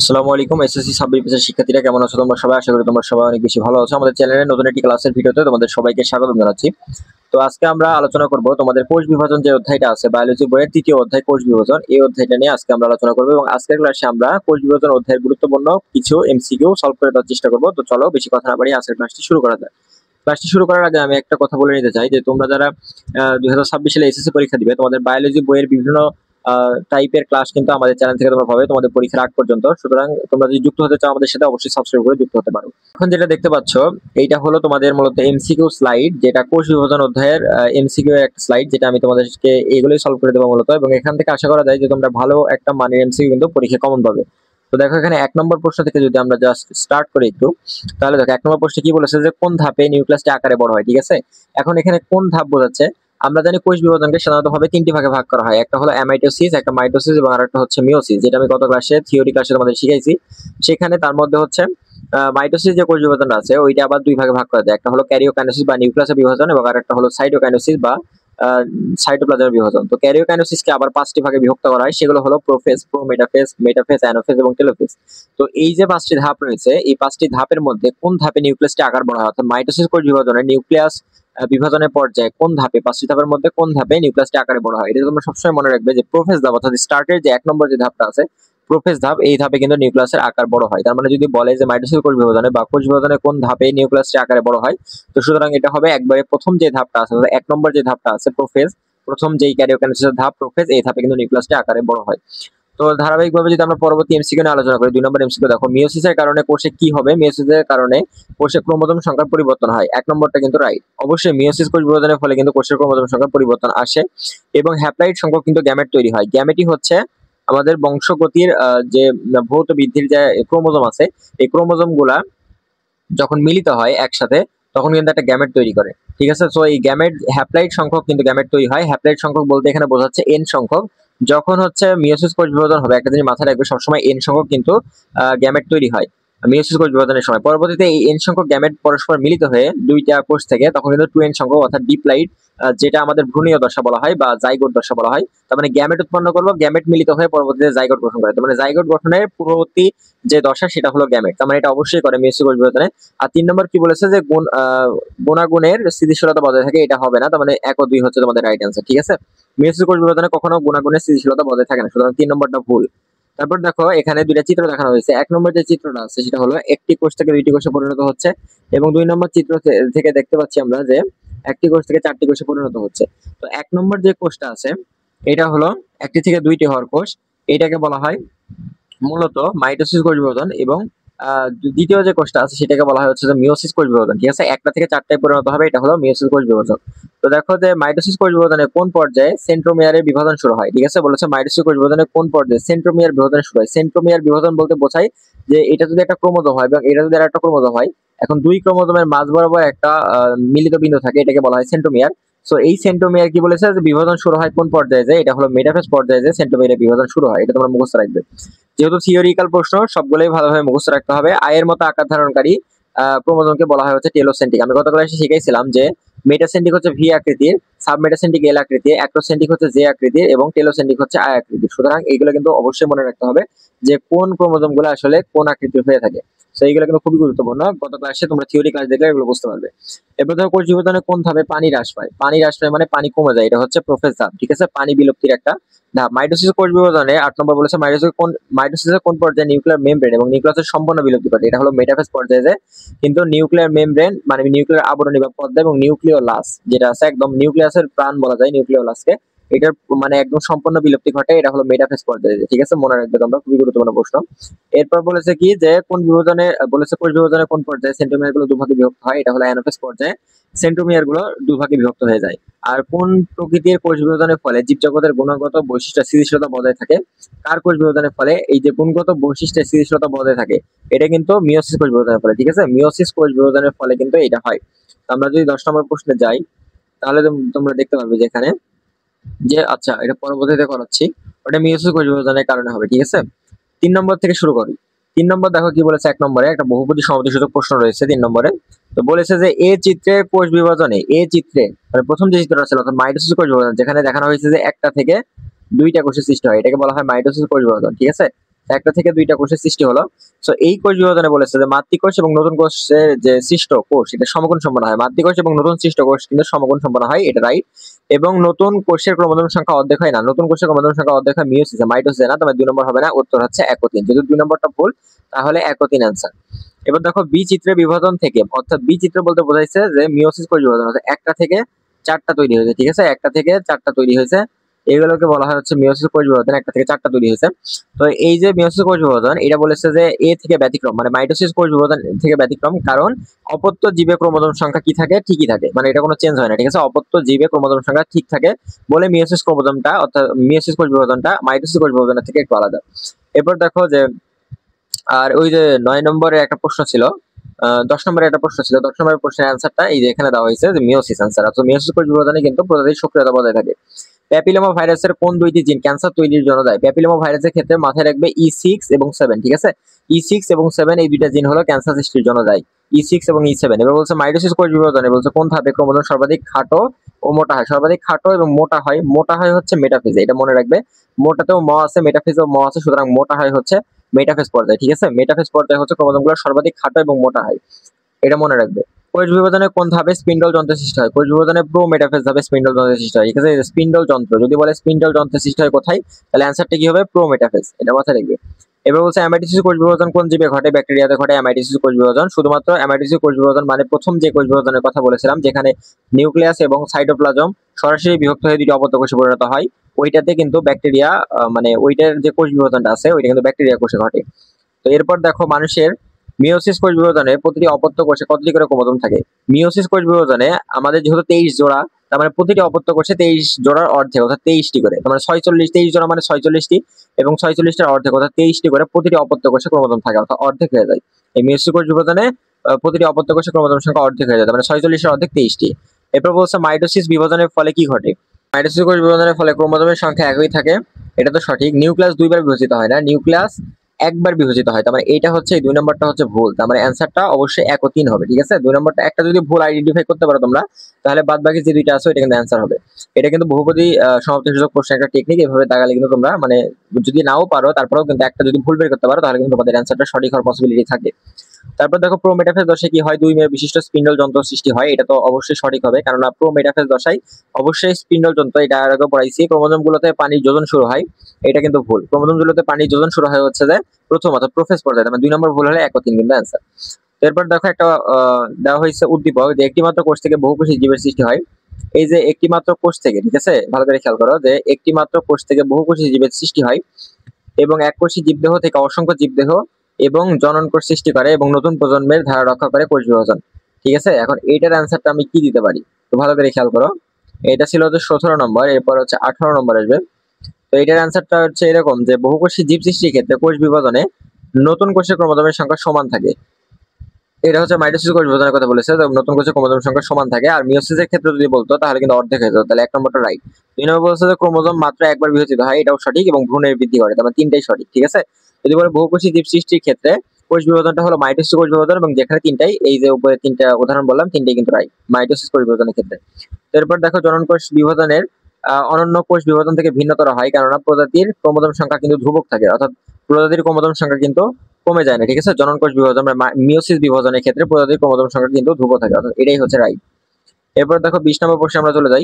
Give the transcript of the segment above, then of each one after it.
আসসালামু আলাইকুম SSC sub division শিক্ষার্থীরা কেমন আছো তোমরা সবাই? আশা করি তোমরা সবাই অনেক বেশি ভালো আছো। আমাদের চ্যানেলে নতুন একটি ক্লাসের ভিডিওতে তোমাদের সবাইকে স্বাগত জানাচ্ছি। তো আজকে আমরা আলোচনা করব তোমাদের কোষ বিভাজন যে অধ্যায়টা আছে বায়োলজি বইয়ের তৃতীয় অধ্যায় কোষ বিভাজন, এই অধ্যায়টা নিয়ে আজকে আমরা আলোচনা করব এবং আজকের ক্লাসে আমরা কোষ বিভাজন অধ্যায়ের গুরুত্বপূর্ণ কিছু এমসিকিউ সলভ করে দেওয়ার চেষ্টা করব। তো চলো বেশি কথা না বাড়িয়ে আজকের ক্লাসটি শুরু করা যাক। ক্লাসটি শুরু করার আগে আমি একটা কথা বলে নিতে চাই যে তোমরা যারা 2026 সালে এসএসসি পরীক্ষা দিবে তোমাদের বায়োলজি বইয়ের বিভিন্ন টাইপের ক্লাস কিন্তু আমাদের চ্যানেল থেকে তোমরা পাবে তোমাদের পরীক্ষার আগ পর্যন্ত। সুতরাং তোমরা যদি যুক্ত হতে চাও আমাদের সাথে অবশ্যই সাবস্ক্রাইব করে যুক্ত হতে পারো। এখন যেটা দেখতে পাচ্ছ এইটা হলো তোমাদের মূলত এমসিকিউ স্লাইড, যেটা কোষ বিভাজন অধ্যায়ের এমসিকিউ এর একটা স্লাইড, যেটা আমি তোমাদেরকে এগুলোই সলভ করে দেবো মূলত, এবং এখান থেকে আশা করা যায় যে তোমরা ভালো একটা মানের এমসিকিউ কিন্তু পরীক্ষা কমন পাবে। তো দেখো এখানে 1 নম্বর প্রশ্ন থেকে যদি আমরা জাস্ট স্টার্ট করি একটু, তাহলে দেখো 1 নম্বর প্রশ্নে কি বলেছে যে কোন ধাপে নিউক্লিয়াসটি আকারে বড় হয়। ঠিক আছে, এখন এখানে কোন ধাপ বোঝাচ্ছে? আমরা জানি কোষ বিভাজনকে সাধারণত ভাবে 3টি ভাগে ভাগ করা হয়, একটা হলো অ্যামাইটোসিস, একটা মাইটোসিস এবং আরেকটা হচ্ছে মিওসিস, যেটা আমি গত ক্লাসে থিওরি ক্লাসে তোমাদের শিখাইছি। সেখানে তার মধ্যে হচ্ছে মাইটোসিস যে কোষ বিভাজনটা আছে ওইটা আবার দুই ভাগে ভাগ করা যায়, একটা হলো ক্যারিওকাইনেসিস বা নিউক্লিয়াসের বিভাজন এবং আরেকটা হলো সাইটোকাইনেসিস বা সাইটোপ্লাজমের বিভাজন। তো ক্যারিওকাইনেসিসকে আবার 5টি ভাগে বিভক্ত করা হয়, সেগুলো হলো প্রোফেজ, প্রোমেটাফেজ, মেটাফেজ, অ্যানাফেজ এবং টেলোফেজ। তো এই যে 5টি ধাপ রয়েছে, এই 5টি ধাপের মধ্যে কোন ধাপে নিউক্লিয়াসটি আকার বড় হয়, অর্থাৎ মাইটোসিস কোষ বিভাজনের নিউক্লিয়াস বিভাজনের পর্যায়ে কোন ধাপে 5টি ধাপের মধ্যে কোন ধাপে নিউক্লিয়াসটি আকারে বড় হয়, এটা তোমরা সবসময় মনে রাখবে যে প্রোফেজ ধাপ অর্থাৎ স্টার্টের যে 1 নম্বর যে ধাপটা আছে প্রোফেজ ধাপ, এই ধাপে কিন্তু নিউক্লিয়াসের আকার বড় হয়। তার মানে যদি বলে যে মাইটোসিস কোষ বিভাজনে বা কোষ বিভাজনে কোন ধাপে নিউক্লিয়াসটি আকারে বড় হয়, তো সুতরাং এটা হবে একবারে প্রথম যে ধাপটা আছে অর্থাৎ 1 নম্বর যে ধাপটা আছে প্রোফেজ, প্রথম যেই ক্যারিওকাইনেসিসের ধাপ প্রোফেজ, এই ধাপে কিন্তু নিউক্লিয়াসটি আকারে বড় হয়। তো ধারাবাহিকভাবে যদি আমরা পরবর্তী এমসিকিউ নিয়ে আলোচনা করি, 2 নম্বর এমসিকিউ দেখো মিওসিসের কারণে কোষে কি হবে? মিওসিসের কারণে কোষে ক্রোমোজোম সংখ্যার পরিবর্তন হয়। 1 নম্বরটা কিন্তু রাইট, অবশ্যই মিওসিস কোষ বিভাজনের ফলে কিন্তু কোষের ক্রোমোজোম সংখ্যার পরিবর্তন আসে এবং হ্যাপ্লয়েড সংখ্যক কিন্তু গ্যামেট তৈরি হয়। গ্যামেটই হচ্ছে আমাদের বংশগতির যে ভৌত বৃদ্ধির যে ক্রোমোজোম আছে, এই ক্রোমোজোম গুলা যখন মিলিত হয় একসাথে তখন কিন্তু একটা গ্যামেট তৈরি করে। ঠিক আছে, সো এই গ্যামেট হ্যাপ্লয়েড সংখ্যক কিন্তু গ্যামেট তৈরি হয়। হ্যাপ্লয়েড সংখ্যক বলতে এখানে বোঝাচ্ছে এন সংখ্যক। যখন হচ্ছে মিওসিস কোষ বিভাজন হবে, একটা জিনিস মাথায় রাখবে সবসময় এন সংখ্যক কিন্তু গ্যামেট তৈরি হয় মিওসিস কোষ বিভাজনের সময়। পরবর্তীতে এই এন সংখ্যক গ্যামেট পরস্পর মিলিত হয়ে দুইটা কোষ থেকে তখন কিন্তু 2n সংখ্যক অর্থাৎ ডিপ্লয়েড, যেটা আমাদের ভ্রূণীয় দশা বলা হয় বা জাইগোট দশা বলা হয়। তার মানে গ্যামেট উৎপন্ন করবো, গ্যামেট মিলিত হয়ে পরবর্তীতে জাইগোট গঠন করে। তার মানে জাইগোট গঠনের পূর্ববর্তী যে দশা সেটা হলো গ্যামেট। তার মানে এটা অবশ্যই করে মিওসিস কোষ বিভাজনে। আর 3 নম্বর কি বলেছে যে গুণাগুণের স্থিতিশীলতা বজায় থাকে, এটা হবে না। তার মানে 1 ও 2 হচ্ছে তোমাদের রাইট অ্যান্সার। ঠিক আছে, মিওসিস কোষ বিভাজনে কখনো গুণাগুণের স্থিতিশীলতা বজায় থাকে না, সুতরাং 3 নম্বরটা ভুল। তারপর দেখো এখানে দুইটা চিত্র দেখানো হয়েছে। 1 নম্বর যে চিত্রটা আছে সেটা হলো একটি কোষ থেকে 2টি কোষে পরিণত হচ্ছে, এবং 2 নম্বর চিত্র থেকে দেখতে পাচ্ছি আমরা যে একটি কোষ থেকে 4টি কোষে পরিণত হচ্ছে। তো 1 নম্বর যে কোষটা আছে এটা হলো একটি থেকে 2টি হওয়ার কোষ, এটাকে বলা হয় মূলত মাইটোসিস কোষ বিভাজন, এবং দ্বিতীয় যে কোষটা আছে সেটাকে বলা হয় হচ্ছে যে মিওসিস কোষ বিভাজন। ঠিক আছে, একটা থেকে 4টায় পরিণত হবে, এটা হলো মিওসিস কোষ বিভাজন। তো দেখো যে মাইটোসিস কোষ বিভাজনের কোন পর্যায়ে সেন্ট্রোমিয়ারের বিভাজন শুরু হয়। ঠিক আছে, বলেছে মাইটোসিস কোষ বিভাজনের কোন পর্যায়ে সেন্ট্রোমিয়ার বিভাজন শুরু হয়। সেন্ট্রোমিয়ার বিভাজন বলতে বোঝায় যে এটা যদি একটা ক্রোমোজোম হয় এবং এটা যদি একটা ক্রোমোজোম হয়, এখন দুই ক্রোমোজোমের মাঝ বরাবর একটা মিলিত বিন্দু থাকে, এটাকে বলা হয় সেন্ট্রোমিয়ার। সো এই সেন্ট্রোমিয়ার কি বলেছে যে বিভাজন শুরু হয় কোন পর্যায়ে, যে এটা হলো মেটাফেজ পর্যায়ে যে সেন্ট্রোমিয়ারের বিভাজন শুরু হয়, এটা তোমরা মুখস্থ রাখবে। যেহেতু থিওরিক্যাল প্রশ্ন সবগুলোই ভালোভাবে মুখস্থ রাখতে হবে। আয়ের মতো আকার ধারণকারী ক্রোমোজোমকে বলা হয় হচ্ছে টেলোসেন্ট্রিক। আমি গত ক্লাসে শিখাইছিলাম যে মেটাসেন্ট্রিক হচ্ছে ভি আকৃতির, সাবমেটাসেন্ট্রিক এল আকৃতির, অ্যাক্রোসেন্ট্রিক হচ্ছে জে আকৃতির এবং টেলোসেন্ট্রিক হচ্ছে আই আকৃতির। সুতরাং এইগুলো কিন্তু অবশ্যই মনে রাখতে হবে যে কোন ক্রোমোজোমগুলো আসলে কোন আকৃতির হয়ে থাকে। তো এইগুলো কিন্তু খুবই গুরুত্বপূর্ণ, গত ক্লাসে তোমরা থিওরি ক্লাস দেখলে এগুলো বুঝতে পারবে। এরপর ধরো কোষ বিভাজনে কোন ধাপে পানি হ্রাস পায়। পানি হ্রাস পায় মানে পানি কমে যায়, এটা হচ্ছে প্রোফেজ ধাপ। ঠিক আছে, পানি বিলুপ্তির একটা ধাপ। মাইটোসিস কোষ বিভাজনে 8 নম্বর বলেছে মাইটোসিসের কোন পর্যায়ে নিউক্লিয়ার মেমব্রেন এবং নিউক্লিয়াসের সম্পূর্ণ বিলুপ্তি ঘটে, এটা হলো মেটাফেজ পর্যায়ে যে কিন্তু নিউক্লিয়ার মেমব্রেন মানে নিউক্লিয়ার আবরণী বা পর্দা এবং নিউক্লিওলাস যেটা আছে একদম নিউক্লিয়াসের প্রাণ বলা যায় নিউক্লিওলাসকে, এটার মানে একদম সম্পূর্ণ বিলুপ্তি ঘটে, এটা হলো মেটাফেজ পর্যায়ে। ঠিক আছে, মনে রাখবে তোমরা, খুবই গুরুত্বপূর্ণ প্রশ্ন। এরপর বলেছে কি যে কোন বিভাজনে বলেছে কোষ বিভাজনের কোন পর্যায়ে সেন্ট্রোমিয়ার গুলো দুভাগে বিভক্ত হয়, এটা হলো অ্যানাফেজ পর্যায়ে সেন্ট্রোমিয়ার গুলো দুভাগে বিভক্ত হয়ে যায়। আর কোন প্রকৃতির কোষ বিভাজনের ফলে জীবজগতের গুণগত বৈশিষ্ট্য স্থিতিশীলতা বজায় থাকে। কার কোষ বিভাজনের ফলে এই যে গুণগত বৈশিষ্ট্যের স্থিতিশীলতা বজায় থাকে, এটা কিন্তু মিওসিস কোষ বিভাজনের ফলে। ঠিক আছে, মিওসিস কোষ বিভাজনের ফলে কিন্তু এটা হয়। আমরা যদি 10 নম্বর প্রশ্নে যাই তাহলে তোমরা দেখতে পারবে যে এখানে যে আচ্ছা এটা পরবর্তীতে করাচ্ছি, ওটা মিওসিস কোষ বিভাজনের কারণে হবে। ঠিক আছে, 3 নম্বর থেকে শুরু করি। 3 নম্বর দেখো কি বলেছে, 1 নম্বরে একটা বহুপদী সমদ্বিসূচক প্রশ্ন রয়েছে 3 নম্বরে। তো বলেছে যে এ চিত্রে কোষ বিভাজনে, এ চিত্রে মানে প্রথম যে চিত্রটা ছিল অর্থাৎ মাইটোসিস কোষ বিভাজন, যেখানে দেখানো হয়েছে যে একটা থেকে 2টা কোষের সৃষ্টি হয়, এটাকে বলা হয় মাইটোসিস কোষ বিভাজন। ঠিক আছে, একটা থেকে দুইটা কোষের সৃষ্টি হলো। সো এই কোষ বিভাজনে বলেছে যে মাতৃকোষ এবং নতুন কোষের যে সৃষ্ট কোষ এটা সমগুণ সম্পন্ন হয়। মাতৃকোষ এবং নতুন সৃষ্ট কোষ কিন্তু সমগুণ সম্পন্ন হয়, এটা রাইট। এবং নতুন কোষের ক্রোমোজোম সংখ্যা অর্ধেক হয় না, নতুন কোষের ক্রোমোজোম সংখ্যা অর্ধেক হয় মিয়োসিসে, মাইটোসিসে না। তবে 2 নম্বর হবে না, উত্তর হচ্ছে 1 ও 3। যদি 2 নম্বরটা ভুল তাহলে 1 ও 3 অ্যান্সার। এবার দেখো বি চিত্রের বিভাজন থেকে, অর্থাৎ বি চিত্র বলতে বোঝাইছে যে মিয়োসিস কোষ বিভাজন হচ্ছে একটা থেকে চারটা তৈরি হয়েছে, ঠিক আছে, একটা থেকে চারটা তৈরি হয়েছে, এগুলোকে বলা হয় হচ্ছে মিয়োসিস কোষ বিভাজন, একটা থেকে চারটা তৈরি হয়েছে। তো এই যে মিয়োসিস কোষ বিভাজন এটা বলেছে যে এ থেকে ব্যতিক্রম, মানে মাইটোসিস কোষ বিভাজন থেকে ব্যতিক্রম, কারণ অপত্য জীবে ক্রোমোজোম সংখ্যা কি থাকে, ঠিকই থাকে, মানে এটা কোনো চেঞ্জ হয় না, ঠিক আছে, অপত্য জীবে ক্রোমোজোম সংখ্যা ঠিক থাকে বলে মিয়োসিস ক্রোমোজোমটা অর্থাৎ মিয়োসিস কোষ বিভাজনটা মাইটোসিস কোষ বিভাজনের থেকে একটু আলাদা। এরপর দেখো যে আর ওই যে 9 নম্বরে একটা প্রশ্ন ছিল, 10 নম্বরে একটা প্রশ্ন ছিল, 10 নম্বরের প্রশ্নের অ্যান্সারটা এই যে এখানে দেওয়া হয়েছে যে মিয়োসিস অ্যান্সার। তো মিয়োসিস কোষ বিভাজনে কিন্তু প্রজাতির সক্রিয়তা বজায় থাকে। প্যাপিলোমা ভাইরাসের কোন দুইটি জিন ক্যান্সার তৈরির জন্য দায়ী? প্যাপিলোমা ভাইরাসের ক্ষেত্রে মাথায় রাখবে E6 এবং 7, ঠিক আছে, E6 এবং 7 এই দুইটা জিন হলো ক্যান্সার সৃষ্টির জন্য দায়ী, E6 এবং E7। এবার বলছে মাইটোসিস কোষ বিভাজনে বলছে কোন ধাপে ক্রোমোজোম সর্বাধিক খাটো ও মোটা হয়? সর্বাধিক খাটো এবং মোটা হয়, মোটা হয় হচ্ছে মেটাফেজে, এটা মনে রাখবে। মোটাতেও ম আছে, মেটাফেজেও ম আছে, সুতরাং মোটা হয় হচ্ছে মেটাফেজ পর্যায়ে, ঠিক আছে, মেটাফেজ পর্যায়ে হচ্ছে ক্রোমোজোমগুলো সর্বাধিক খাটো এবং মোটা হয়, এটা মনে রাখবে। কোষ বিভাজনে কোন ধাপে স্পিন্ডল যন্ত্রের সৃষ্টি হয়? কোষ বিভাজনে প্রো মেটাফেজ ধাপে স্পিন্ডল যন্ত্রের সৃষ্টি হয়, ঠিক আছে, স্পিন্ডল যন্ত্র যদি বলে স্পিন্ডল যন্ত্রের সৃষ্টি হয় কোথায়, তাহলে অ্যান্সারটা কি হবে? প্রো মেটাফেজ, এটা মাথায় রাখবে। এবার বলছে অ্যামাইটোসিস কোষ বিভাজন কোন জীবে ঘটে? ব্যাকটেরিয়াতে ঘটে অ্যামাইটোসিস কোষ বিভাজন। শুধুমাত্র অ্যামাইটোসিস কোষ বিভাজন মানে প্রথম যে কোষ বিভাজনের কথা বলেছিলাম, যেখানে নিউক্লিয়াস এবং সাইটোপ্লাজম সরাসরি বিভক্ত হয়ে দুটি অপত্য কোষে পরিণত হয়, ওইটাতে কিন্তু ব্যাকটেরিয়া মানে ওইটার যে কোষ বিভাজনটা আছে ওইটা কিন্তু ব্যাকটেরিয়া কোষে ঘটে। তো এরপর দেখো মানুষের মিওসিস কোষ বিভাজনে প্রতিটি অপত্য কোষে কতটি করে ক্রোমোজোম থাকে? মিওসিস কোষ বিভাজনে আমাদের যেহেতু 23 জোড়া, তার মানে প্রতিটি অপত্য কোষে 23 জোড়ার অর্ধেক অর্থাৎ 23টি করে, তার মানে 46, 23 জোড়া মানে 46টি, এবং 46টার অর্ধেক অর্থাৎ 23টি করে প্রতিটি অপত্য কোষে ক্রোমোজোম থাকে, অর্থাৎ অর্ধেক হয়ে যায়। এই মিওসিস কোষ বিভাজনে প্রতিটি অপত্য কোষে ক্রোমোজোম সংখ্যা অর্ধেক হয়ে যায়, তার মানে 46এর অর্ধেক 23টি। এরপর বলছে মাইটোসিস বিভাজনের ফলে কি ঘটে? মাইটোসিস কোষ বিভাজনের ফলে ক্রোমোজোমের সংখ্যা একই থাকে, এটা তো সঠিক। নিউক্লিয়াস দুইবার বিভাজিত হয় না, নিউক্লিয়াস একবার বিভাজিত হয়, তার মানে এটা হচ্ছে 2 নম্বরটা হচ্ছে ভুল, তার মানে অ্যান্সারটা অবশ্যই 1 ও 3 হবে, ঠিক আছে। 2 নম্বরটা একটা যদি ভুল আইডেন্টিফাই করতে পারো তোমরা, তাহলে বাদ বাকি যে দুইটা আছে এটা কিন্তু অ্যান্সার হবে। এটা কিন্তু বহুপদী সমাপ্তিসূচক প্রশ্নের একটা টেকনিক, এভাবে দাগালে কিন্তু তোমরা মানে যদি নাও পারো তারপরেও কিন্তু একটা যদি ভুল বের করতে পারো তাহলে কিন্তু তোমাদের অ্যান্সারটা সঠিক হওয়ার পসিবিলিটি থাকে। তারপর দেখো প্রোমেটাফেজ দশায় কি হয়? 2 মেরু বিশিষ্ট স্পিন্ডল যন্ত্র সৃষ্টি হয়, এটা তো অবশ্যই সঠিক হবে, কারণ প্রোমেটাফেজ দশায় অবশ্যই স্পিন্ডল যন্ত্র, এটা আর আগে পড়াইছি। ক্রোমোজোম গুলোতে পানির যোজন শুরু হয়, এটা কিন্তু ভুল। ক্রোমোজোম গুলোতে পানির যোজন শুরু হয় হচ্ছে যে প্রথম অর্থাৎ প্রোফেজ পর্যায়ে, মানে 2 নম্বর ভুল হলে 1 ও 3 কিন্তু অ্যান্সার। এরপর দেখো একটা দেওয়া হয়েছে উদ্দীপক যে একটি মাত্র কোষ থেকে বহুকোষী জীবের সৃষ্টি হয়। এই যে একটি মাত্র কোষ থেকে, ঠিক আছে, ভালো করে খেয়াল করো যে একটি মাত্র কোষ থেকে বহুকোষী জীবের সৃষ্টি হয় এবং এককোষী জীবদেহ থেকে অসংখ্য জীবদেহ এবং জনন কোষ সৃষ্টি করে এবং নতুন প্রজন্মের ধারা রক্ষা করে কোষ বিভাজন, ঠিক আছে। এখন এইটার অ্যান্সারটা আমি কি দিতে পারি তো ভালো করে খেয়াল করো। এটা ছিল হচ্ছে 17 নম্বর, এরপর হচ্ছে 18 নম্বর আসবে। তো এটার অ্যান্সারটা হচ্ছে এরকম যে বহুকোষী জীব সৃষ্টির ক্ষেত্রে কোষ বিভাজনে নতুন কোষের ক্রোমোজোমের সংখ্যা সমান থাকে। এটা হচ্ছে মাইটোসিস কোষ বিভাজনের কথা বলেছে, তো নতুন কোষের ক্রোমোজোম সংখ্যা সমান থাকে। আর মিওসিসের ক্ষেত্রে যদি বলতো তাহলে কিন্তু অর্ধেক হয়ে যেত, তাহলে 1 নম্বরটা রাইট। 2 নম্বর বলছে যে ক্রোমোজোম মাত্র একবার বিভাজিত হয়, এটাও সঠিক, এবং ভ্রূণের বৃদ্ধি করে, তার মানে তিনটাই সঠিক, ঠিক আছে। যদি বলে বহুকোষী জীব সৃষ্টির ক্ষেত্রে কোষ বিভাজনটা হলো মাইটোসিস কোষ বিভাজন, এবং যেখানে তিনটাই, এই যে উপরে তিনটা উদাহরণ বললাম তিনটাই কিন্তু রাইট মাইটোসিস কোষ বিভাজনের ক্ষেত্রে। এরপর দেখো জনন কোষ বিভাজনের অনন্য কোষ বিভাজন থেকে ভিন্নতর হয়, কেননা প্রজাতির ক্রোমোজোম সংখ্যা কিন্তু ধ্রুবক থাকে, অর্থাৎ প্রজাতির ক্রোমোজোম সংখ্যা কিন্তু কমে যায় না, ঠিক আছে। জনন কোষ বিভাজন মিওসিস বিভাজনের ক্ষেত্রে প্রজাতির ক্রোমোজোম সংখ্যা কিন্তু ধ্রুব থাকে, অর্থাৎ এটাই হচ্ছে রাইট। এরপর দেখো 20 নম্বর প্রশ্নে আমরা চলে যাই।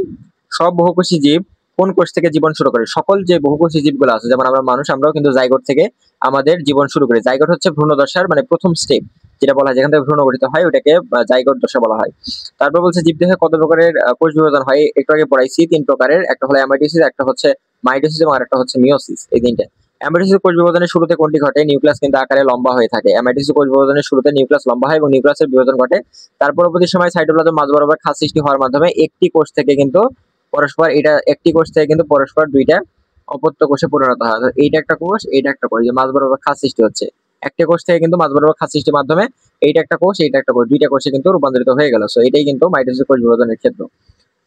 সব বহুকোষী জীব কোন কোষ থেকে জীবন শুরু করে? সকল যে বহুকোষী জীবগুলো আছে, যেমন আমরা মানুষ, আমরাও কিন্তু জাইগোট থেকে আমাদের জীবন শুরু করি। জাইগোট হচ্ছে ভ্রূণ দশার মানে প্রথম স্টেপ, যেটা বলা হয় যেখান থেকে ভ্রূণ গঠিত হয় ওটাকে জাইগোট দশা বলা হয়। তারপর বলছে জীবদেহে কত প্রকারের কোষ বিভাজন হয়? একটু আগে পড়াইছি 3 প্রকারের, একটা হলো অ্যামাইটোসিস, একটা হচ্ছে মাইটোসিস এবং আরেকটা হচ্ছে মিওসিস, এই তিনটে। অ্যামাইটোসিস কোষ বিভাজনের শুরুতে কোনটি ঘটে? নিউক্লিয়াস কিন্তু আকারে লম্বা হয়ে থাকে। অ্যামাইটোসিস কোষ বিভাজনের শুরুতে নিউক্লিয়াস লম্বা হয় এবং নিউক্লিয়াসের বিভাজন ঘটে। তার পরবর্তী সময় সাইটোপ্লাজম মাঝ বরাবর খাঁজ সৃষ্টি হওয়ার মাধ্যমে একটি কোষ থেকে কিন্তু পরস্পর একটি কোষ থেকে কিন্তু পরস্পর দুইটা অপত্য কোষে পরিণত হয়। অর্থাৎ এইটা একটা কোষ, এইটা একটা কোষ, যে মাঝ বরাবর খাঁজ সৃষ্টি হচ্ছে, একটা কোষ থেকে কিন্তু মাঝ বরাবর খাঁজ সৃষ্টির মাধ্যমে এইটা একটা কোষ, এইটা একটা কোষ, দুইটা কোষে কিন্তু রূপান্তরিত হয়ে গেল। সো এটাই কিন্তু মাইটোসিস কোষ বিভাজনের ক্ষেত্র।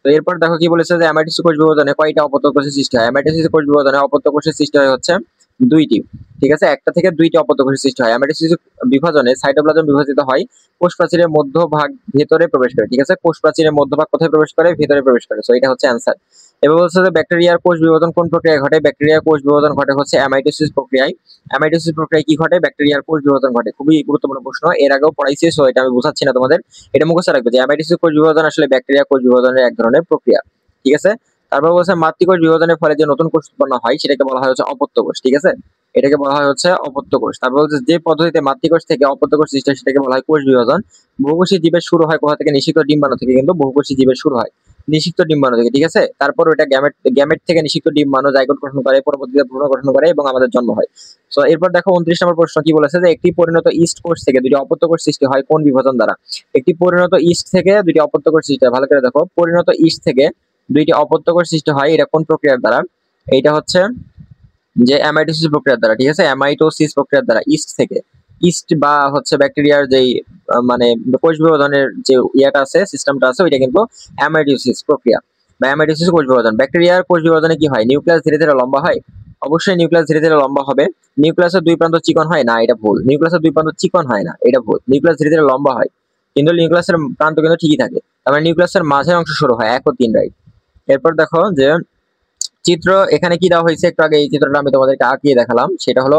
তো এরপর দেখো কি বলেছে যে অ্যামাইটোসিস কোষ বিভাজনে কয়টা অপত্য কোষের সৃষ্টি হয়? অ্যামাইটোসিস কোষ বিভাজনে অপত্য কোষের সৃষ্টি হয় হচ্ছে দুইটি, ঠিক আছে, একটা থেকে দুইটি অপত্যকোষের সৃষ্টি হয়। অ্যামাইটোসিস বিভাজনে সাইটোপ্লাজম বিভাজিত হয়, কোষ প্রাচীরের মধ্যভাগ ভেতরে প্রবেশ করে, ঠিক আছে, কোষ প্রাচীরের মধ্যভাগ কোথায় প্রবেশ করে? ভেতরে প্রবেশ করে। সো এটা হচ্ছে অ্যান্সার। এবার বলছে যে ব্যাকটেরিয়ার কোষ বিভাজন কোন প্রক্রিয়ায় ঘটে? ব্যাকটেরিয়ার কোষ বিভাজন ঘটে হচ্ছে অ্যামাইটোসিস প্রক্রিয়ায়। অ্যামাইটোসিস প্রক্রিয়ায় কি ঘটে? ব্যাকটেরিয়ার কোষ বিভাজন ঘটে। খুবই গুরুত্বপূর্ণ প্রশ্ন, এর আগেও পড়াইছি, সো এটা আমি বোঝাচ্ছি না তোমাদের, এটা মুখস্থ রাখবে যে অ্যামাইটোসিস কোষ বিভাজন আসলে ব্যাকটেরিয়া কোষ বিভাজনের এক ধরনের প্রক্রিয়া, ঠিক আছে। তারপর বলছে মাতৃকোষ বিভাজনের ফলে যে নতুন কোষ উৎপন্ন হয় সেটাকে বলা হয় হচ্ছে অপত্য কোষ, ঠিক আছে, এটাকে বলা হয় হচ্ছে অপত্য কোষ। তারপর হচ্ছে যে পদ্ধতিতে মাতৃকোষ থেকে অপত্য কোষ সৃষ্টি হয় সেটাকে বলা হয় কোষ বিভাজন। বহুকোষী জীবের শুরু হয় কোথা থেকে? নিষিক্ত ডিম্বাণু থেকে, কিন্তু বহুকোষী জীবের শুরু হয় নিষিক্ত ডিম্বাণু থেকে, ঠিক আছে। তারপর ওটা গ্যামেট গ্যামেট থেকে নিষিক্ত ডিম্বাণু জাইগোট গঠন করে, পরবর্তীতে ভ্রূণ গঠন করে এবং আমাদের জন্ম হয়। সো এরপর দেখো 29 নম্বর প্রশ্ন কি বলেছে যে একটি পরিণত ইস্ট কোষ থেকে দুটি অপত্য কোষ সৃষ্টি হয় কোন বিভাজন দ্বারা? একটি পরিণত ইস্ট থেকে দুটি অপত্য কোষ সৃষ্টি হয়, ভালো করে দেখো, পরিণত ইস্ট থেকে দুইটি অপত্য কোষ সৃষ্টি হয়, এটা কোন প্রক্রিয়ার দ্বারা? এইটা হচ্ছে যে অ্যামাইটোসিস প্রক্রিয়ার দ্বারা, ঠিক আছে, অ্যামাইটোসিস প্রক্রিয়ার দ্বারা ইস্ট থেকে। ইস্ট বা হচ্ছে ব্যাকটেরিয়ার যেই মানে কোষ বিভাজনের যে ইয়াটা আছে, সিস্টেমটা আছে, ওইটা কিন্তু অ্যামাইটোসিস প্রক্রিয়া বা অ্যামাইটোসিস কোষ বিভাজন। ব্যাকটেরিয়ার কোষ বিভাজনে কি হয়? নিউক্লিয়াস ধীরে ধীরে লম্বা হয়। অবশ্যই নিউক্লিয়াস ধীরে ধীরে লম্বা হবে। নিউক্লিয়াসের দুই প্রান্ত চিকন হয় না, এটা ভুল। নিউক্লিয়াসের দুই প্রান্ত চিকন হয় না, এটা ভুল। নিউক্লিয়াস ধীরে ধীরে লম্বা হয়, কিন্তু নিউক্লিয়াসের প্রান্ত কিন্তু ঠিকই থাকে। তার মানে নিউক্লিয়াসের মাঝের অংশ সরু হয়, 1 ও 3, রাইট। এরপর দেখো যে চিত্র এখানে কি দেওয়া হয়েছে, একটু আগে এই চিত্রটা আমি তোমাদেরকে আঁকিয়ে দেখালাম, সেটা হলো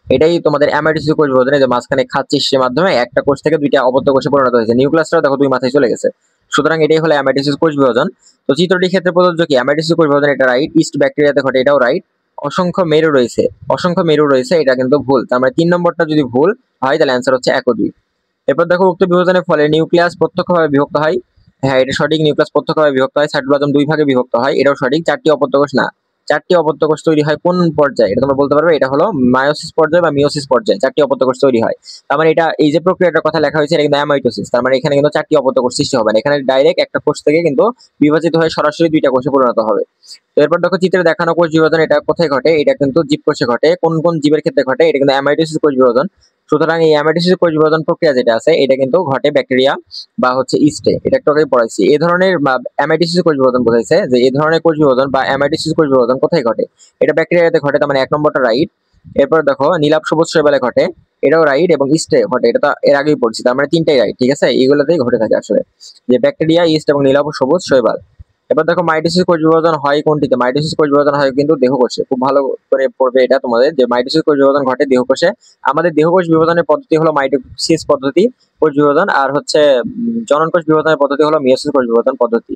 এটাই তোমাদের অ্যামাইটোসিস কোষ বিভাজনে যে মাঝখানে খাঁচির মাধ্যমে একটা কোষ থেকে দুইটা অপত্য কোষে পরিণত হয়েছে। নিউক্লিয়াসটাও দেখো দুই মাথায় চলে গেছে। সুতরাং এটাই হলো অ্যামাইটোসিস কোষ বিভাজন। তো চিত্রটির ক্ষেত্রে প্রযোজ্য কি? অ্যামাইটোসিস কোষ বিভাজন এটা রাইট, ইস্ট ব্যাকটেরিয়াতে ঘটে, এটাও রাইট। অসংখ্য মেরু রয়েছে, অসংখ্য মেরু রয়েছে, এটা কিন্তু ভুল। তার মানে 3 নম্বরটা যদি ভুল হয় তাহলে অ্যান্সার হচ্ছে 1 ও 2। এরপর দেখো উক্ত বিভাজনের ফলে নিউক্লিয়াস প্রত্যক্ষভাবে বিভক্ত হয়। হ্যাঁ, এটা সঠিক, নিউক্লিয়াস প্রত্যক্ষভাবে বিভক্ত হয়। সাইটোপ্লাজম দুই ভাগে বিভক্ত হয়, এটাও সঠিক। 4টি অপত্য কোষ না, 4টি অপত্য কোষ তৈরি হয় কোন পর্যায়ে? এটা তোমরা বলতে পারবে, এটা হলো মায়োসিস পর্যায়ে বা মিওসিস পর্যায়ে 4টি অপত্য কোষ তৈরি হয়। তার মানে এটা এই যে প্রক্রিয়াটার কথা লেখা হয়েছে এটা কিন্তু অ্যামাইটোসিস, তার মানে এখানে কিন্তু 4টি অপত্য কোষ সৃষ্টি হবে না, এখানে ডাইরেক্ট একটা কোষ থেকে কিন্তু বিভাজিত হয়ে সরাসরি দুইটা কোষে পরিণত হবে। তো এরপর দেখো চিত্রে দেখানো কোষ বিভাজন এটা কোথায় ঘটে? এটা কিন্তু জীবকোষে ঘটে। কোন কোন জীবের ক্ষেত্রে ঘটে? এটা কিন্তু অ্যামাইটোসিস কোষ বিভাজন। সুতরাং এই অ্যামাইটোসিস কোষ বিভাজন প্রক্রিয়া যেটা আছে এটা কিন্তু ঘটে ব্যাকটেরিয়া বা হচ্ছে ইস্টে, এটা একটু আগে পড়াইছি। এই ধরনের অ্যামাইটোসিস কোষ বিভাজন বোঝাইছে যে এই ধরনের কোষ বিভাজন বা অ্যামাইটোসিস কোষ বিভাজন কোথায় ঘটে? এটা ব্যাকটেরিয়াতে ঘটে, তার মানে 1 নম্বরটা রাইট। এরপর দেখো নীলাভ সবুজ শৈবালে ঘটে, এটাও রাইট, এবং ইস্টে ঘটে, এটা তো এর আগেই পড়ছি, তার মানে 3টাই রাইট, ঠিক আছে, এইগুলোতেই ঘটে থাকে আসলে, যে ব্যাকটেরিয়া, ইস্ট এবং নীলাভ সবুজ শৈবাল। এবার দেখো মাইটোসিস কোষ বিভাজন হয় কোনটিতে? মাইটোসিস কোষ বিভাজন হয় কিন্তু দেহকোষে। খুব ভালো করে পড়বে এটা তোমাদের, যে মাইটোসিস কোষ বিভাজন ঘটে দেহকোষে। আমাদের দেহকোষ বিভাজনের পদ্ধতি হলো মাইটোসিস পদ্ধতি কোষ বিভাজন, আর হচ্ছে জনন কোষ বিভাজনের পদ্ধতি হলো মিয়োসিস কোষ বিভাজন পদ্ধতি।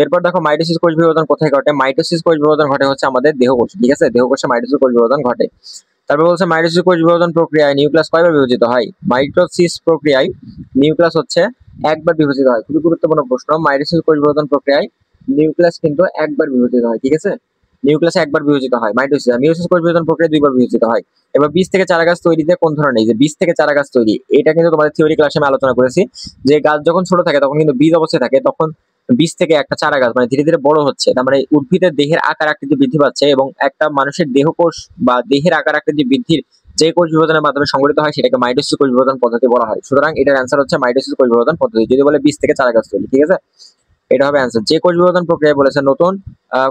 এরপর দেখো মাইটোসিস কোষ বিভাজন কোথায় ঘটে? মাইটোসিস কোষ বিভাজন ঘটে হচ্ছে আমাদের দেহকোষে, ঠিক আছে, দেহকোষে মাইটোসিস কোষ বিভাজন ঘটে। তারপর বলছে মাইটোসিস কোষ বিভাজন প্রক্রিয়ায় নিউক্লিয়াস কয়বার বিভাজিত হয়? মাইটোসিস প্রক্রিয়ায় নিউক্লিয়াস হচ্ছে একবার বিভাজিত হয়। খুবই গুরুত্বপূর্ণ প্রশ্ন। মাইটোসিস কোষ বিভাজন প্রক্রিয়ায় নিউক্লিয়াস কিন্তু একবার বিভাজিত হয়, ঠিক আছে, নিউক্লিয়াস একবার বিভাজিত হয় মাইটোসিস। মিয়োসিস কোষ বিভাজন প্রক্রিয়া দুইবার বিভাজিত হয়। এবার বীজ থেকে চারা গাছ তৈরিতে কোন ধরনের? এই যে বীজ থেকে চারা গাছ তৈরি, এটা কিন্তু তোমাদের থিওরি ক্লাসে আমি আলোচনা করেছি, যে গাছ যখন ছোট থাকে তখন কিন্তু বীজ অবস্থায় থাকে, তখন বীজ থেকে একটা চারা গাছ মানে ধীরে ধীরে বড় হচ্ছে, তার মানে উদ্ভিদের দেহের আকার আকৃতি বৃদ্ধি পাচ্ছে, এবং একটা মানুষের দেহকোষ বা দেহের আকার আকৃতি বৃদ্ধির যে কোষ বিভাজনের মাধ্যমে সংঘটিত হয় সেটাকে মাইটোসিস কোষ বিভাজন পদ্ধতি বলা হয়। সুতরাং এটার অ্যান্সার হচ্ছে মাইটোসিস কোষ বিভাজন পদ্ধতি, যদি বলে বীজ থেকে চারা গাছ তৈরি, ঠিক আছে, এটা হবে অ্যান্সার। যে কোষ বিভাজন প্রক্রিয়া বলেছে নতুন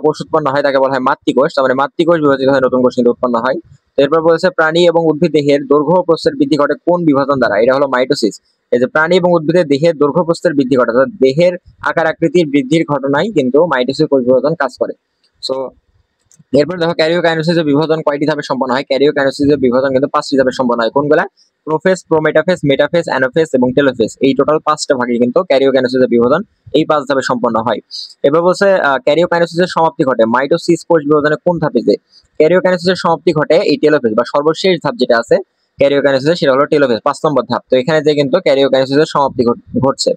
কোষ উৎপন্ন হয় তাকে বলা হয় মাতৃকোষ, তার মানে মাতৃকোষ বিভাজিত হয় নতুন কোষ কিন্তু উৎপন্ন হয়। তো এরপর বলেছে প্রাণী এবং উদ্ভিদ দেহের দৈর্ঘ্য ও প্রস্থের বৃদ্ধি ঘটে কোন বিভাজন দ্বারা? এটা হলো মাইটোসিস। এই যে প্রাণী এবং উদ্ভিদের দেহের দৈর্ঘ্য প্রস্থের বৃদ্ধি ঘটে, অর্থাৎ দেহের আকার আকৃতির বৃদ্ধির ঘটনায় কিন্তু মাইটোসিস কোষ বিভাজন কাজ করে। সো এরপর দেখো ক্যারিওকাইনেসিসের বিভাজন কয়টি ধাপে সম্পন্ন হয়? ক্যারিওকাইনেসিসের বিভাজন কিন্তু 5টি ধাপে সম্পন্ন হয়। কোনগুলা? প্রোফেজ, প্রোমেটাফেজ, মেটাফেজ, অ্যানাফেজ এবং টেলোফেজ, এই টোটাল 5টা ভাগে কিন্তু ক্যারিওকাইনেসিসের বিভাজন এই 5 ধাপে সম্পন্ন হয়। এবার বলছে ক্যারিওকাইনেসিসের সমাপ্তি ঘটে মাইটোসিস কোষ বিভাজনের কোন ধাপে? যে ক্যারিওকাইনেসিসের সমাপ্তি ঘটে এই টেলোফেজ বা সর্বশেষ ধাপ যেটা আছে ক্যারিওকাইনেসিসের, সেটা হলো টেলোফেজ, 5 নম্বর ধাপ। তো এখানে যে কিন্তু ক্যারিওকাইনেসিসের সমাপ্তি ঘটছে।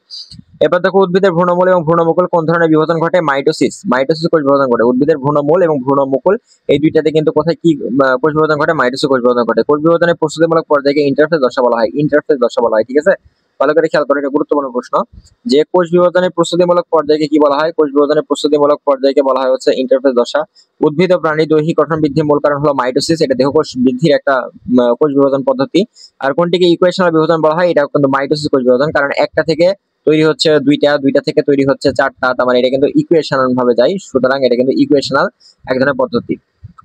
এবার দেখো উদ্ভিদের ভ্রূণমূল এবং ভ্রূণমুকুল কোন ধরনের বিভাজন ঘটে? মাইটোসিস, মাইটোসিস কোষ বিভাজন ঘটে। উদ্ভিদের ভ্রূণমূল এবং ভ্রূণমুকুল এই দুইটাতে কিন্তু কোথায় কি কোষ বিভাজন ঘটে? মাইটোসিস কোষ বিভাজন ঘটে। কোষ বিভাজনের প্রস্তুতিমূলক পর্যায়কে ইন্টারফেজ দশা বলা হয়, ইন্টারফেজ দশা বলা হয়, ঠিক আছে, ভালো করে খেয়াল করো, এটা গুরুত্বপূর্ণ প্রশ্ন, যে কোষ বিভাজনের প্রস্তুতিমূলক পর্যায়কে কি বলা হয়? কোষ বিভাজনের প্রস্তুতিমূলক পর্যায়কে বলা হয় হচ্ছে ইন্টারফেজ দশা। উদ্ভিদ ও প্রাণী দৈহিক গঠন বৃদ্ধির মূল কারণ হলো মাইটোসিস, এটা দেহকোষ বৃদ্ধির একটা কোষ বিভাজন পদ্ধতি। আর কোনটিকে ইকুয়েশনাল বিভাজন বলা হয়? এটা কিন্তু মাইটোসিস কোষ বিভাজন, কারণ একটা থেকে তৈরি হচ্ছে দুইটা, দুইটা থেকে তৈরি হচ্ছে চারটা, তার মানে এটা কিন্তু ইকুয়েশনাল ভাবে যায়, সুতরাং এটা কিন্তু ইকুয়েশনাল এক ধরনের পদ্ধতি।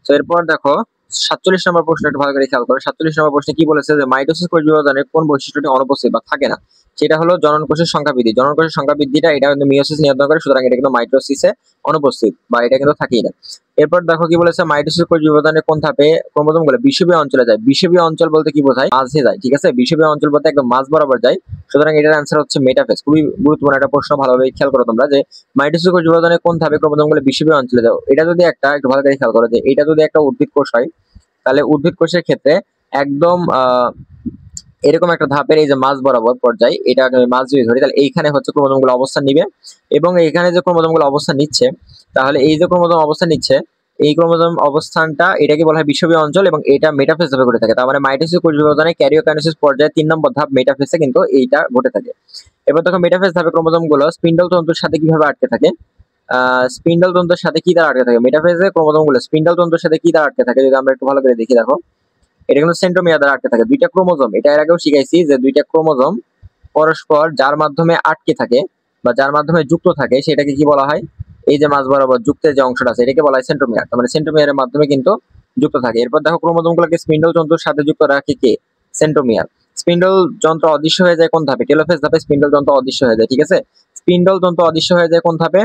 তো এরপর দেখো 47 নম্বর প্রশ্ন একটু ভালো করে খেয়াল করো। 47 নম্বর প্রশ্নে কি বলেছে যে মাইটোসিস কোষ বিভাজনের কোন বৈশিষ্ট্যটি অনুপস্থিত বা থাকে না? সেটা হলো জনন কোষের সংখ্যা বৃদ্ধি। জনন কোষের সংখ্যা বৃদ্ধিটা এটা কিন্তু মিয়োসিস নিয়ন্ত্রণ করে, সুতরাং এটা কিন্তু মাইটোসিসে অনুপস্থিত বা এটা কিন্তু থাকেই না। এরপর দেখো কি বলেছে, মাইটোসিস কোষ বিভাজনের কোন ধাপে ক্রোমোজোমগুলো বিষুবীয় অঞ্চলে যায়? বিষুবীয় অঞ্চল বলতে কি বোঝায়? মাঝে যায়, ঠিক আছে? বিষুবীয় অঞ্চল বলতে একদম মাঝ বরাবর যায়, সুতরাং এটার অ্যান্সার হচ্ছে মেটাফেজ। খুবই গুরুত্বপূর্ণ একটা প্রশ্ন, ভালোভাবে খেয়াল করো তোমরা যে মাইটোসিস কোষ বিভাজনের কোন ধাপে ক্রোমোজোমগুলো বিষুবীয় অঞ্চলে যাও। এটা যদি একটা একটু ভালো করে খেয়াল করো যে এটা যদি একটা উদ্ভিদ কোষ হয়, তাহলে উদ্ভিদ কোষের ক্ষেত্রে একদম এরকম একটা ধাপের এই যে মাঝ বরাবর পর্যায়ে, এটা মাঝ যদি ধরি তাহলে এইখানে হচ্ছে ক্রোমোজোমগুলো অবস্থান নিবে, এবং এইখানে যে ক্রোমোজোমগুলো অবস্থান নিচ্ছে, তাহলে এই যে ক্রোমোজোম অবস্থান নিচ্ছে, এই ক্রোমোজোম অবস্থানটা এটাকে বলা হয় বিষুবীয় অঞ্চল, এবং এটা মেটাফেজ ধাপে ঘটে থাকে। তার মানে মাইটোসিস কোষ বিভাজনে ক্যারিওকাইনেসিস পর্যায়ে 3 নম্বর ধাপ মেটাফেজে কিন্তু এইটা ঘটে থাকে। এবার দেখো মেটাফেজ ধাপে ক্রোমোজোমগুলো স্পিন্ডল তন্তুর সাথে কিভাবে আটকে থাকে? স্পিন্ডল তন্তুর সাথে কি দ্বারা আটকে থাকে? মেটাফেজে ক্রোমোজোমগুলো স্পিন্ডল তন্তুর সাথে কি দ্বারা আটকে থাকে যদি আমরা একটু ভালো করে দেখি, দেখো এটা কিন্তু সেন্ট্রোমিয়ার দ্বারা আটকে থাকে। দুইটা ক্রোমোজোম, এটা এর আগেও শিখাইছি যে দুইটা ক্রোমোজোম পরস্পর যার মাধ্যমে আটকে থাকে বা যার মাধ্যমে যুক্ত থাকে সেটাকে কি বলা হয়? এই যে মাঝ বরাবর যুক্তের যে অংশটা আছে এটাকে বলা হয় সেন্ট্রোমিয়ার। তার মানে সেন্ট্রোমিয়ারের মাধ্যমে কিন্তু যুক্ত থাকে। এরপর দেখো ক্রোমোজোমগুলোকে স্পিন্ডল তন্তুর সাথে যুক্ত রাখে কে? সেন্ট্রোমিয়ার। স্পিন্ডল যন্ত্র অদৃশ্য হয়ে যায় কোন ধাপে? টেলোফেজ ধাপে স্পিন্ডল তন্ত্র অদৃশ্য হয়ে যায়, ঠিক আছে? স্পিন্ডল তন্ত্র অদৃশ্য হয়ে যায় কোন ধাপে?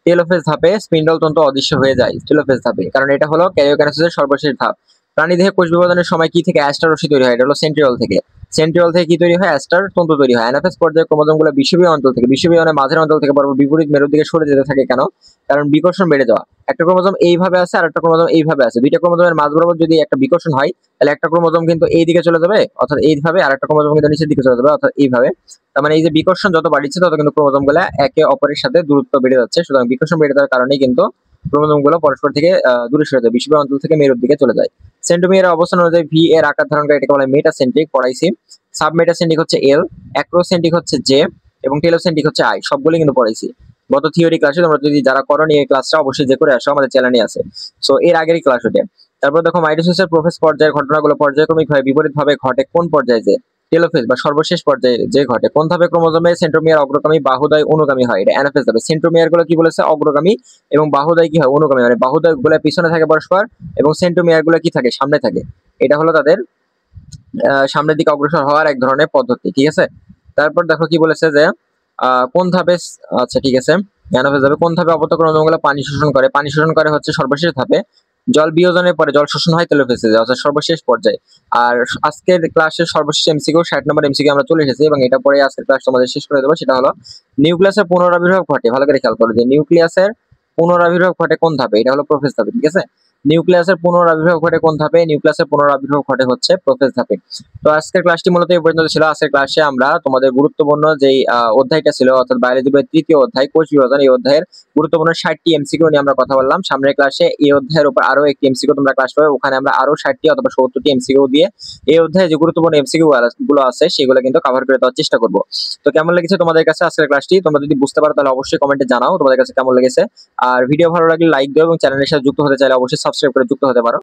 টেলোফেজ ধাপে স্পিন্ডল তন্ত্র অদৃশ্য হয়ে যায় টেলোফেজ ধাপে, কারণ এটা হলো ক্যারিওকাইনেসিসের সর্বশেষ ধাপ। প্রাণীদেহে কোষ বিভাজনের সময় কি থেকে অ্যাস্টার রশ্মি তৈরি হয়? এটা হলো সেন্ট্রিওল থেকে। সেন্ট্রিওল থেকে কি তৈরি হয়? অ্যাস্টার তন্তু তৈরি হয়। অ্যানাফেজ পর্যায়ে ক্রোমোজোমগুলো বিষুবীয় অঞ্চল থেকে, বিষুবীয় মানে মাঝের অঞ্চল থেকে বরাবর বিপরীত মেরুর দিকে সরে যেতে থাকে কেন? কারণ বিকর্ষণ বেড়ে যাওয়া। একটা ক্রোমোজোম এইভাবে আছে আর একটা ক্রোমোজোম এইভাবে আছে, দুইটা ক্রোমোজোমের মাঝ বরাবর যদি একটা বিকর্ষণ হয় তাহলে একটা ক্রোমোজোম কিন্তু এই দিকে চলে যাবে অর্থাৎ এইভাবে, আর একটা ক্রোমোজোম কিন্তু নিচের দিকে চলে যাবে অর্থাৎ এইভাবে। তার মানে এই যে বিকর্ষণ যত বাড়ছে তত কিন্তু ক্রোমোজোমগুলো একে অপরের সাথে দূরত্ব বেড়ে যাচ্ছে, সুতরাং বিকর্ষণ বেড়ে যাওয়ার কারণেই কিন্তু ক্রোমোজোমগুলো পরস্পর থেকে দূরে সরে যায়, বিষুবীয় অঞ্চল থেকে মেরুর দিকে চলে যায়। সেন্ট্রোমিয়ারের অবস্থান অনুযায়ী ভি এর আকার ধারণ করে এটাকে বলা হয় মেটাসেন্ট্রিক, পড়াইছি। সাবমেটাসেন্ট্রিক হচ্ছে এল, অ্যাক্রোসেন্ট্রিক হচ্ছে জে, এবং টেলোসেন্ট্রিক হচ্ছে আই, সবগুলো কিন্তু পড়াইছি গত থিওরি ক্লাসে। তোমরা যদি যারা করনি এই ক্লাসটা অবশ্যই যে করে আসো, আমাদের চ্যানেলে আছে। সো এর আগেরই ক্লাস ওটা। তারপর দেখো মাইটোসিসের প্রোফেজ পর্যায়ের ঘটনাগুলো পর্যায়ক্রমিকভাবে বিপরীতভাবে ঘটে কোন পর্যায়ে? যে টেলোফেজ বা সর্বশেষ পর্যায়ে যে ঘটে। কোন ধাপে ক্রোমোজোমে সেন্ট্রোমিয়ার অগ্রগামী বাহুদ্বয় অনুগামী হয়? এটা অ্যানাফেজ ধাপে। সেন্ট্রোমিয়ার গুলো কি বলেছে? অগ্রগামী, এবং বাহুদ্বয় কি হয়? অনুগামী, মানে বাহুদ্বয় গুলো পিছনে থাকে পরস্পর এবং সেন্ট্রোমিয়ার গুলো কি থাকে? সামনে থাকে। এটা হলো তাদের সামনের দিকে অগ্রসর হওয়ার এক ধরনের পদ্ধতি, ঠিক আছে? তারপর দেখো কি বলেছে যে কোন ধাপে, আচ্ছা ঠিক আছে, অ্যানাফেজ ধাপে কোন ধাপে অবত ক্রোমোজোমগুলো পানি শোষণ করে? পানি শোষণ করে হচ্ছে সর্বশেষ ধাপে। জল বিয়োজনের পরে জল শোষণ হয় টেলোফেজে, অর্থাৎ সর্বশেষ পর্যায়ে। আর আজকের ক্লাসের সর্বশেষ এমসিকিউ 60 নম্বর এমসিকিউ আমরা চলে এসেছি, এবং এটা পরে আজকের ক্লাস তোমাদের শেষ করে দেবো। সেটা হলো নিউক্লিয়াসের পুনরাবির্ভাব ঘটে, ভালো করে খেয়াল করো যে নিউক্লিয়াসের পুনরাবির্ভাব ঘটে কোন ধাপে? এটা হলো প্রোফেজ ধাপে, ঠিক আছে? নিউক্লিয়াসের পুনরাবির্ভাব ঘটে কোন ধাপে? নিউক্লিয়াসের পুনরাবির্ভাব ঘটে হচ্ছে প্রোফেজ ধাপে। তো আজকের ক্লাসটি মূলত এই পর্যন্ত ছিল। আজকের ক্লাসে আমরা তোমাদের গুরুত্বপূর্ণ যেই অধ্যায়টা ছিল অর্থাৎ বায়োলজি বইয়ের তৃতীয় অধ্যায় কোষ বিভাজন, এই অধ্যায়ের গুরুত্বপূর্ণ 60টি এমসিকিউ নিয়ে আমরা কথা বললাম। সামনের ক্লাসে এই অধ্যায়ের উপর আরো একটি এমসিকিউ তোমরা ক্লাস পাবে, ওখানে আমরা আরো 60টি অথবা 70টি এমসিকিউ দিয়ে এই অধ্যায়ে যে গুরুত্বপূর্ণ এমসিকিউ গুলো আছে সেগুলো কিন্তু কভার করে দেওয়ার চেষ্টা করব। তো কেমন লেগেছে তোমাদের কাছে আজকের ক্লাসটি? তোমরা যদি বুঝতে পারো তাহলে অবশ্যই কমেন্টে জানাও তোমাদের কাছে কেমন লেগেছে। আর ভিডিও ভালো লাগলে লাইক দিও, এবং চ্যানেলের সাথে যুক্ত হতে চাইলে অবশ্যই সাবস্ক্রাইব করে যুক্ত হতে পারো।